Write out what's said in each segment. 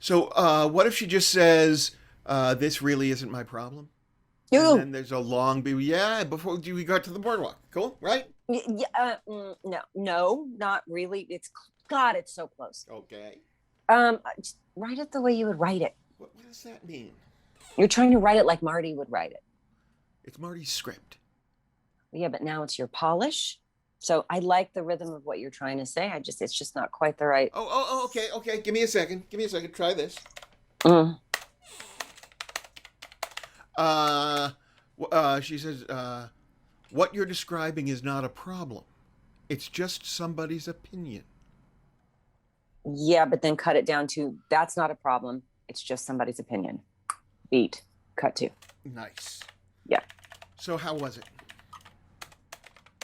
So, what if she just says, "This really isn't my problem," and You, then there's a long, yeah, before we got to the boardwalk. Cool, right? no, no, not really. God, it's so close. Okay. Just write it the way you would write it. What does that mean? You're trying to write it like Marty would write it. It's Marty's script. Yeah, but now it's your polish. So I like the rhythm of what you're trying to say. It's just not quite the right. Okay, okay. Give me a second. Give me a second. Try this. Mm. Uh, she says, "What you're describing is not a problem. It's just somebody's opinion." Yeah, but then cut it down to that's not a problem. It's just somebody's opinion. Beat. Cut to. Nice. Yeah. So, how was it?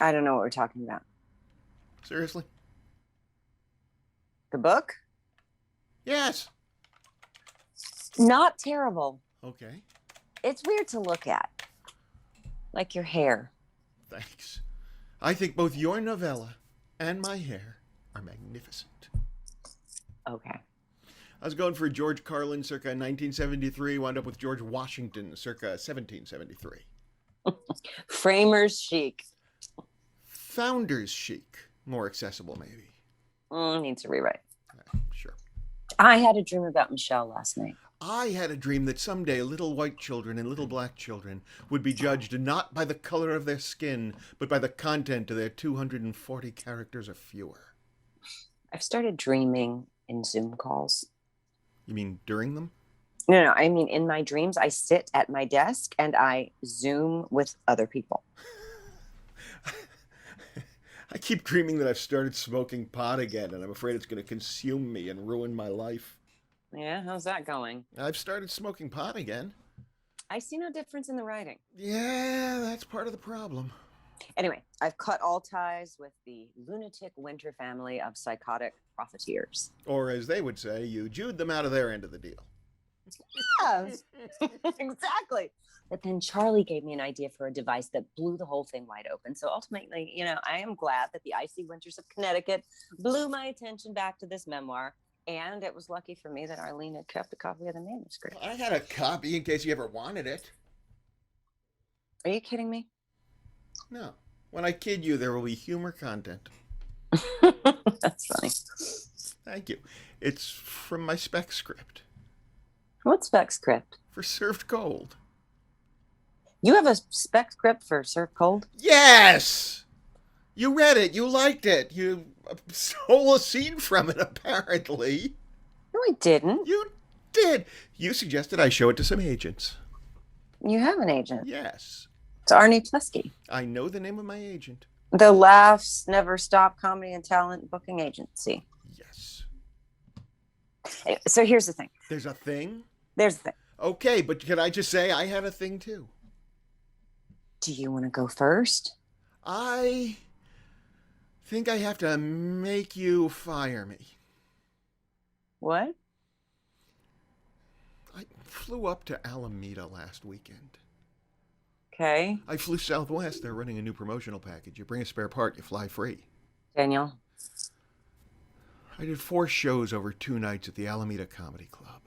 I don't know what we're talking about. Seriously? The book? Yes. Not terrible. Okay. It's weird to look at. Like your hair. Thanks. I think both your novella and my hair are magnificent. Okay. I was going for George Carlin circa 1973, wound up with George Washington circa 1773. Framers chic. Founders chic. More accessible, maybe. Needs a rewrite. Sure. I had a dream about Michelle last night. I had a dream that someday little white children and little black children would be judged not by the color of their skin, but by the content of their 240 characters or fewer. I've started dreaming in Zoom calls. You mean during them? No, I mean, in my dreams, I sit at my desk and I Zoom with other people. I keep dreaming that I've started smoking pot again, and I'm afraid it's going to consume me and ruin my life. Yeah, how's that going? I've started smoking pot again. I see no difference in the writing. Yeah, that's part of the problem. Anyway, I've cut all ties with the lunatic Winter family of psychotic profiteers. Or as they would say, you Jewed them out of their end of the deal. Yeah, exactly. But then Charlie gave me an idea for a device that blew the whole thing wide open. So ultimately, I am glad that the icy winters of Connecticut blew my attention back to this memoir. And it was lucky for me that Arlene had kept a copy of the manuscript. I had a copy in case you ever wanted it. Are you kidding me? No. When I kid you, there will be humor content. That's funny. Thank you. It's from my spec script. What spec script? For Served Cold. You have a spec script for Serve Cold? Yes! You read it. You liked it. You stole a scene from it, apparently. No, I didn't. You did. You suggested I show it to some agents. You have an agent. Yes. It's Arnie Plesky. I know the name of my agent. The Laughs Never Stop Comedy and Talent Booking Agency. Yes. So here's the thing. There's a thing? There's the thing. Okay, but can I just say I had a thing too? Do you want to go first? I think I have to make you fire me. What? I flew up to Alameda last weekend. Okay. I flew Southwest. They're running a new promotional package. You bring a spare part, you fly free. Daniel. I did 4 shows over 2 nights at the Alameda Comedy Club.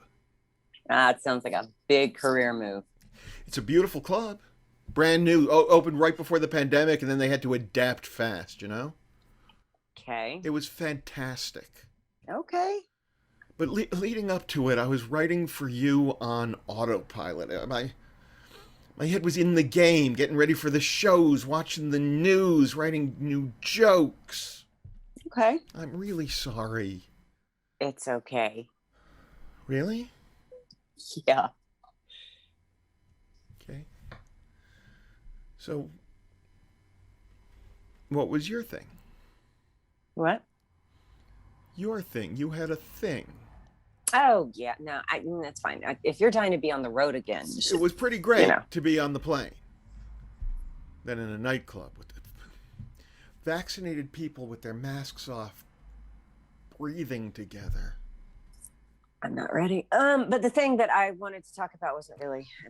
It sounds like a big career move. It's a beautiful club. Brand new. Opened right before the pandemic, and then they had to adapt fast, you know? Okay. It was fantastic. Okay. But leading up to it, I was writing for you on autopilot. My head was in the game, getting ready for the shows, watching the news, writing new jokes. Okay. I'm really sorry. It's okay. Really? Yeah. Okay. So, what was your thing? What? Your thing. You had a thing. Oh, yeah. No, that's fine. If you're dying to be on the road again. It was pretty great to be on the plane. Then in a nightclub with vaccinated people with their masks off, breathing together. I'm not ready. But the thing that I wanted to talk about it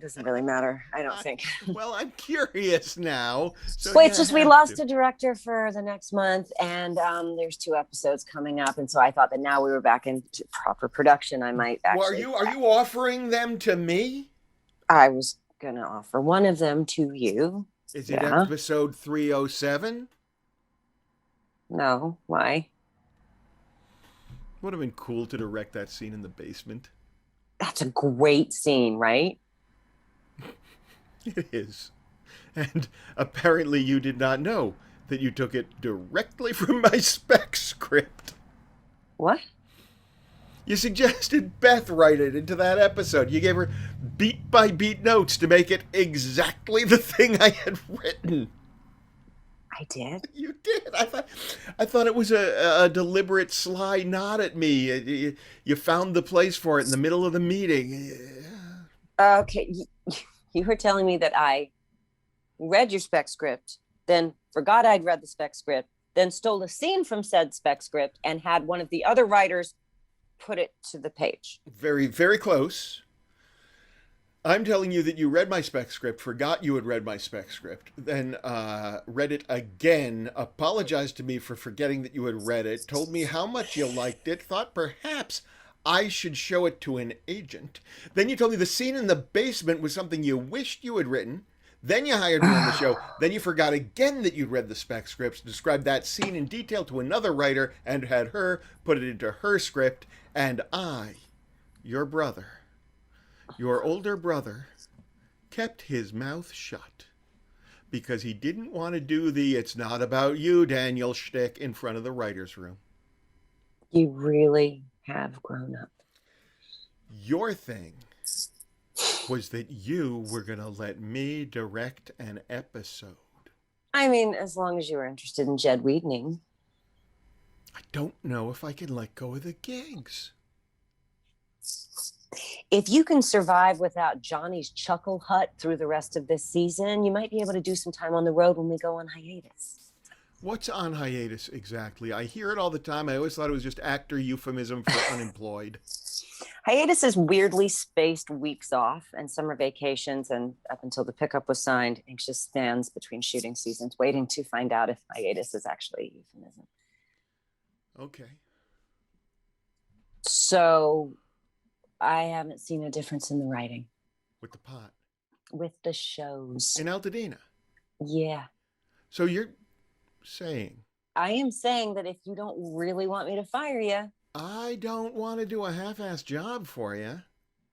doesn't really matter, I don't think. Well, I'm curious now. So Well, you it's just we have lost to. a director for the next month, and there's 2 episodes coming up, and so I thought that now we were back into proper production. I might Well, actually. are you offering them to me? I was gonna offer one of them to you. Is it Yeah. episode 307? No. Why? Would have been cool to direct that scene in the basement. That's a great scene, right? It is. And apparently you did not know that you took it directly from my spec script. What? You suggested Beth write it into that episode. You gave her beat by beat notes to make it exactly the thing I had written. I did. You did. I thought it was a deliberate sly nod at me. You found the place for it in the middle of the meeting. Okay, you were telling me that I read your spec script, then forgot I'd read the spec script, then stole a scene from said spec script and had one of the other writers put it to the page. Very, very close. I'm telling you that you read my spec script, forgot you had read my spec script, then read it again, apologized to me for forgetting that you had read it, told me how much you liked it, thought perhaps I should show it to an agent. Then you told me the scene in the basement was something you wished you had written. Then you hired me on the show. Then you forgot again that you'd read the spec scripts, described that scene in detail to another writer, and had her put it into her script. And I, your brother, your older brother, kept his mouth shut because he didn't want to do the "it's not about you, Daniel" shtick in front of the writer's room. You really have grown up. Your thing was that you were going to let me direct an episode. I mean, as long as you were interested in Jed Weedning. I don't know if I can let go of the gigs. If you can survive without Johnny's Chuckle Hut through the rest of this season, you might be able to do some time on the road when we go on hiatus. What's on hiatus exactly? I hear it all the time. I always thought it was just actor euphemism for unemployed. Hiatus is weirdly spaced weeks off and summer vacations, and up until the pickup was signed, anxious stands between shooting seasons, waiting to find out if hiatus is actually a euphemism. Okay. So I haven't seen a difference in the writing. With the pot. With the shows. In Altadena. Yeah. So you're saying... I am saying that if you don't really want me to fire you... I don't want to do a half-assed job for you.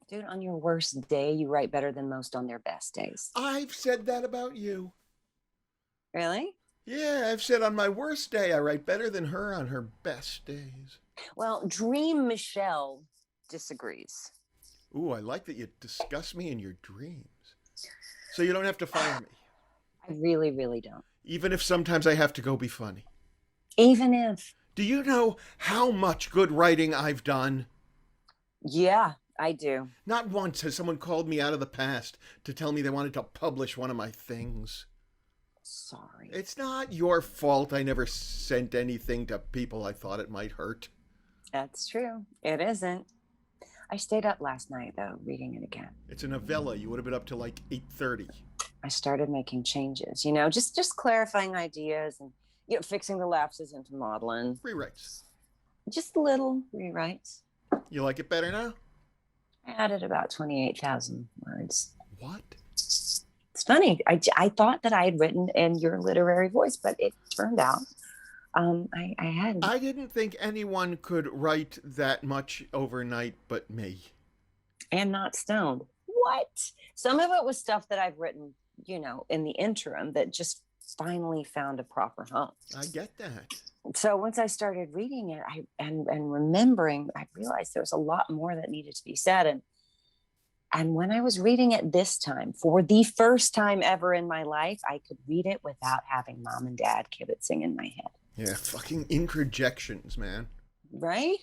Dude, on your worst day, you write better than most on their best days. I've said that about you. Really? Yeah, I've said on my worst day, I write better than her on her best days. Well, Dream Michelle disagrees. Ooh, I like that you discuss me in your dreams. So you don't have to fire me. I really, really don't. Even if sometimes I have to go be funny. Even if... Do you know how much good writing I've done? Yeah, I do. Not once has someone called me out of the past to tell me they wanted to publish one of my things. Sorry. It's not your fault I never sent anything to people I thought it might hurt. That's true. It isn't. I stayed up last night, though, reading it again. It's a novella. You would have been up till like 8:30. I started making changes, just clarifying ideas and fixing the lapses into modeling. Rewrites. Just little rewrites. You like it better now? I added about 28,000 words. What? It's funny. I thought that I had written in your literary voice, but it turned out I hadn't. I didn't think anyone could write that much overnight but me. And not stoned. What? Some of it was stuff that I've written, in the interim that just finally found a proper home. I get that. So once I started reading it, and remembering, I realized there was a lot more that needed to be said. And when I was reading it this time, for the first time ever in my life, I could read it without having mom and dad kibitzing in my head. Yeah, fucking interjections, man. Right?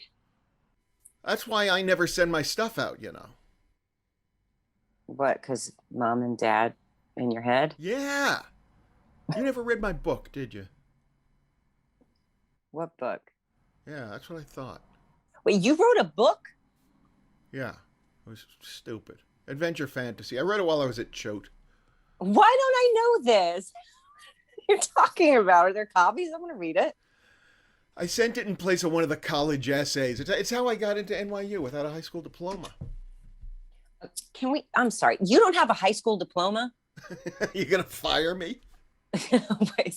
That's why I never send my stuff out, What, because mom and dad in your head? Yeah. You never read my book, did you? What book? Yeah, that's what I thought. Wait, you wrote a book? Yeah, it was stupid. Adventure fantasy. I read it while I was at Choate. Why don't I know this? You're talking about? Are there copies? I want to read it. I sent it in place of one of the college essays. It's how I got into NYU without a high school diploma. Can we? I'm sorry. You don't have a high school diploma? You gonna fire me?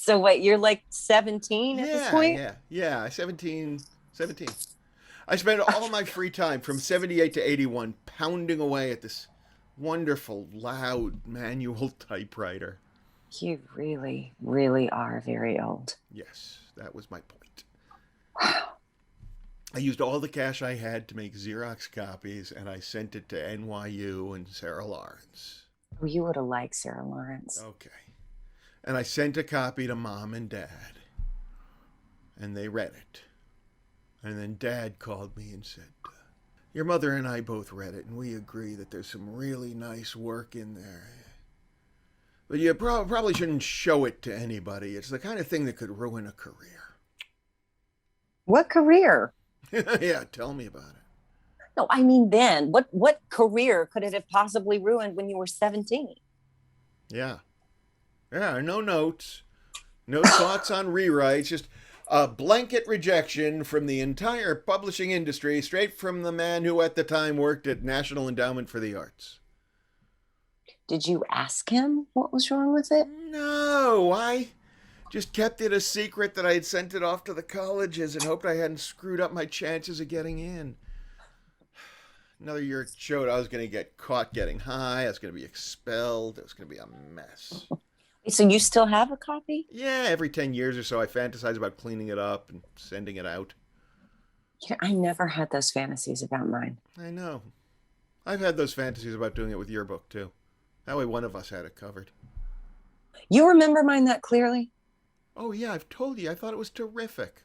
Wait, you're like 17 at this point? Yeah, 17. I spent all my free time from 78 to 81 pounding away at this wonderful, loud manual typewriter. You really, really are very old. Yes, that was my point. I used all the cash I had to make Xerox copies, and I sent it to NYU and Sarah Lawrence. Oh, you would have liked Sarah Lawrence. Okay. And I sent a copy to Mom and Dad, and they read it. And then Dad called me and said, your mother and I both read it, and we agree that there's some really nice work in there. But you probably shouldn't show it to anybody. It's the kind of thing that could ruin a career. What career? Yeah, tell me about it. No, I mean then. What career could it have possibly ruined when you were 17? Yeah. Yeah, no notes. No thoughts on rewrites. Just a blanket rejection from the entire publishing industry, straight from the man who at the time worked at National Endowment for the Arts. Did you ask him what was wrong with it? No, I just kept it a secret that I had sent it off to the colleges and hoped I hadn't screwed up my chances of getting in. Another year at Choate, I was going to get caught getting high. I was going to be expelled. It was going to be a mess. So you still have a copy? Yeah, every 10 years or so, I fantasize about cleaning it up and sending it out. Yeah, I never had those fantasies about mine. I know. I've had those fantasies about doing it with your book, too. That way one of us had it covered. You remember mine that clearly? Oh, yeah, I've told you. I thought it was terrific.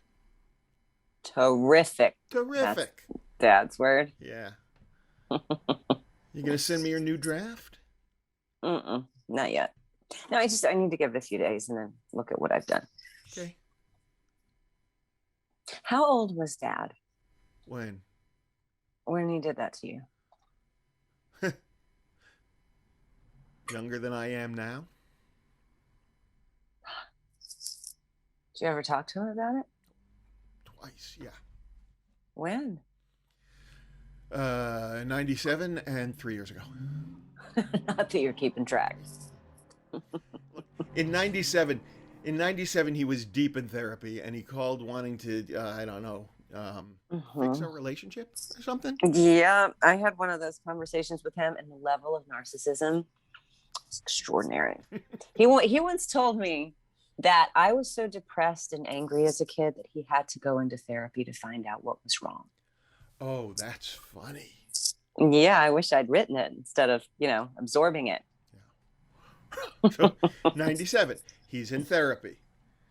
Terrific. Terrific. That's Dad's word. Yeah. You going to send me your new draft? Not yet. No, I need to give it a few days and then look at what I've done. Okay. How old was Dad When he did that to you? Younger than I am now? Did you ever talk to him about it? Twice, yeah. When? 97 and 3 years ago. Not that you're keeping track. In 97, he was deep in therapy, and he called wanting to, I don't know, fix our relationship or something. Yeah, I had one of those conversations with him, and the level of narcissism is extraordinary. He once told me that I was so depressed and angry as a kid that he had to go into therapy to find out what was wrong. Oh, that's funny. Yeah, I wish I'd written it instead of, absorbing it. Yeah. So, 97, he's in therapy.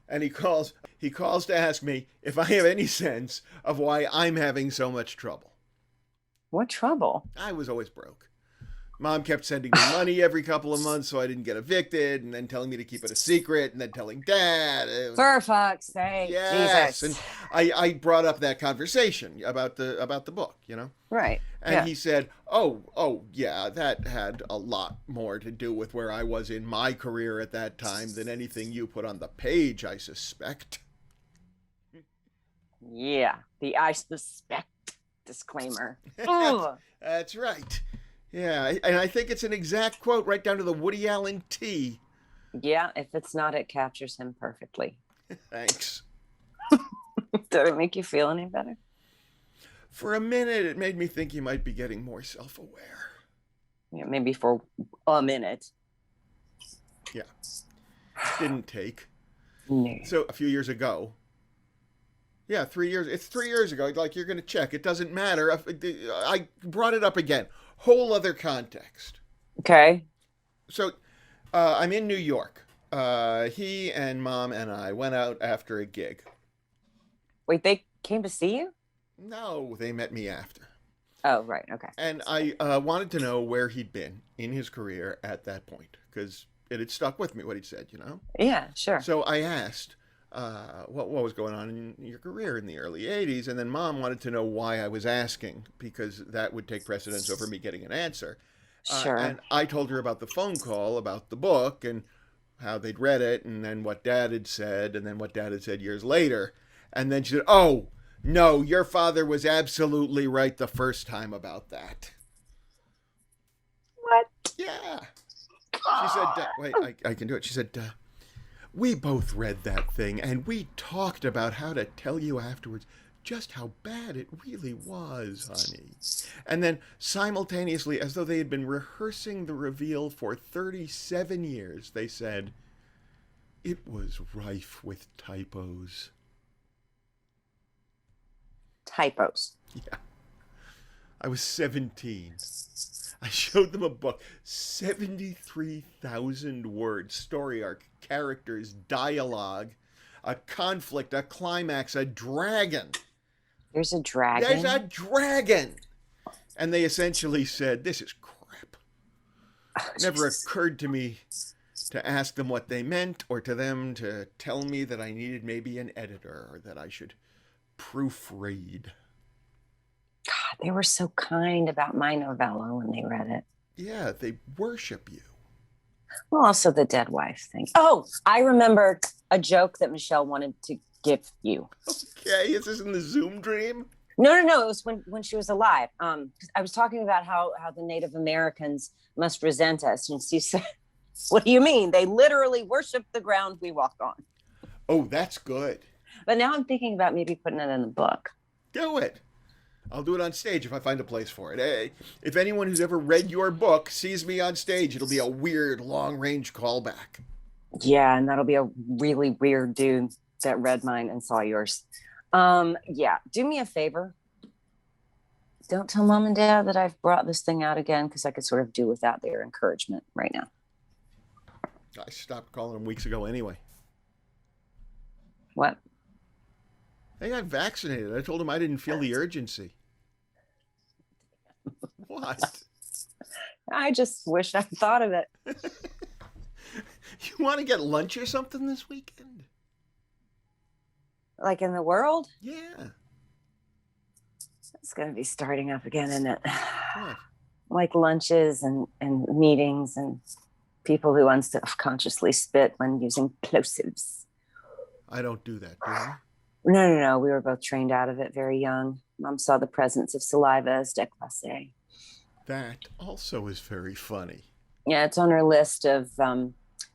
And he calls to ask me if I have any sense of why I'm having so much trouble. What trouble? I was always broke. Mom kept sending me money every couple of months so I didn't get evicted, and then telling me to keep it a secret, and then telling Dad. For fuck's sake, yes. Jesus. And I brought up that conversation about the book, Right. And he said, oh, yeah, that had a lot more to do with where I was in my career at that time than anything you put on the page, I suspect. Yeah, the I suspect disclaimer. That's right. Yeah, and I think it's an exact quote right down to the Woody Allen T. Yeah, if it's not, it captures him perfectly. Thanks. Did it make you feel any better? For a minute, it made me think you might be getting more self-aware. Yeah, maybe for a minute. Yeah. Didn't take. No. So a few years ago. Yeah, 3 years. It's 3 years ago. Like, you're going to check. It doesn't matter. I brought it up again. Whole other context. Okay. So I'm in New York. He and Mom and I went out after a gig. Wait, they came to see you? No, they met me after. Oh, right. Okay. And I wanted to know where he'd been in his career at that point, because it had stuck with me what he'd said, Yeah, sure. So I asked, what was going on in your career in the early 80s. And then Mom wanted to know why I was asking, because that would take precedence over me getting an answer. Sure. And I told her about the phone call about the book and how they'd read it, and then what Dad had said, and then what Dad had said years later. And then she said, "Oh, no, your father was absolutely right the first time about that." What? Yeah. She said, wait, I can do it. She said, "We both read that thing, and we talked about how to tell you afterwards just how bad it really was, honey." And then simultaneously, as though they had been rehearsing the reveal for 37 years, they said, "It was rife with typos." Typos. Yeah. I was 17. I showed them a book, 73,000 words, story arc, characters, dialogue, a conflict, a climax, a dragon. There's a dragon. There's a dragon. And they essentially said, "This is crap." Oh, It never Jesus. occurred to me to ask them what they meant, or to them to tell me that I needed maybe an editor, or that I should proofread. God, they were so kind about my novella when they read it. Yeah, they worship you. Well, also the dead wife thing. Oh, I remember a joke that Michelle wanted to give you. Okay, is this in the Zoom dream? No. It was when she was alive. 'Cause I was talking about how the Native Americans must resent us, and she said, "What do you mean? They literally worship the ground we walk on." Oh, that's good. But now I'm thinking about maybe putting it in the book. Do it. I'll do it on stage if I find a place for it. Hey, if anyone who's ever read your book sees me on stage, it'll be a weird long-range callback. Yeah, and that'll be a really weird dude that read mine and saw yours. Yeah, do me a favor. Don't tell Mom and Dad that I've brought this thing out again, because I could sort of do without their encouragement right now. I stopped calling them weeks ago anyway. What? They got vaccinated. I told them I didn't feel the urgency. What? I just wish I thought of it. You want to get lunch or something this weekend? Like in the world? Yeah. It's going to be starting up again, isn't it? What? Like lunches and meetings and people who unconsciously spit when using plosives. I don't do that, do I? No. We were both trained out of it very young. Mom saw the presence of saliva as déclassé. That also is very funny. Yeah, it's on her list of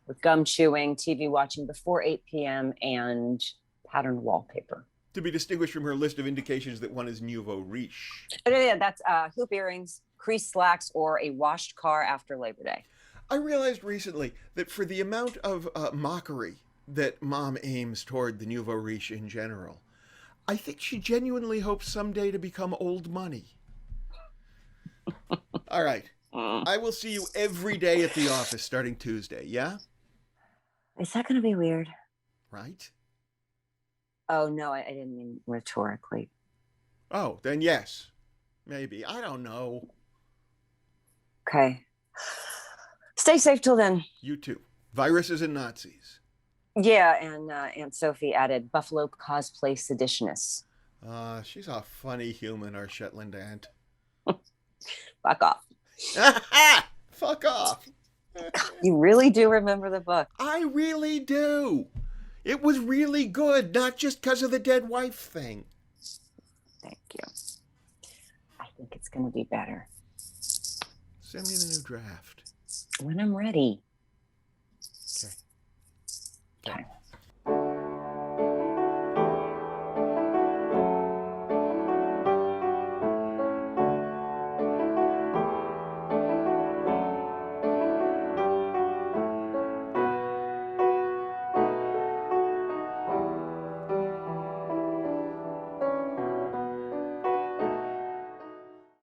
with gum chewing, TV watching before 8 p.m., and patterned wallpaper. To be distinguished from her list of indications that one is nouveau riche. Yeah, that's hoop earrings, creased slacks, or a washed car after Labor Day. I realized recently that for the amount of mockery that Mom aims toward the nouveau riche in general, I think she genuinely hopes someday to become old money. All right. I will see you every day at the office starting Tuesday, yeah? Is that going to be weird? Right? Oh, no, I didn't mean rhetorically. Oh, then yes. Maybe. I don't know. Okay. Stay safe till then. You too. Viruses and Nazis. Yeah, and Aunt Sophie added Buffalo cosplay seditionists. She's a funny human, our Shetland aunt. Fuck off. Fuck off. You really do remember the book. I really do. It was really good, not just because of the dead wife thing. Thank you. I think it's going to be better. Send me the new draft. When I'm ready. Okay. Okay.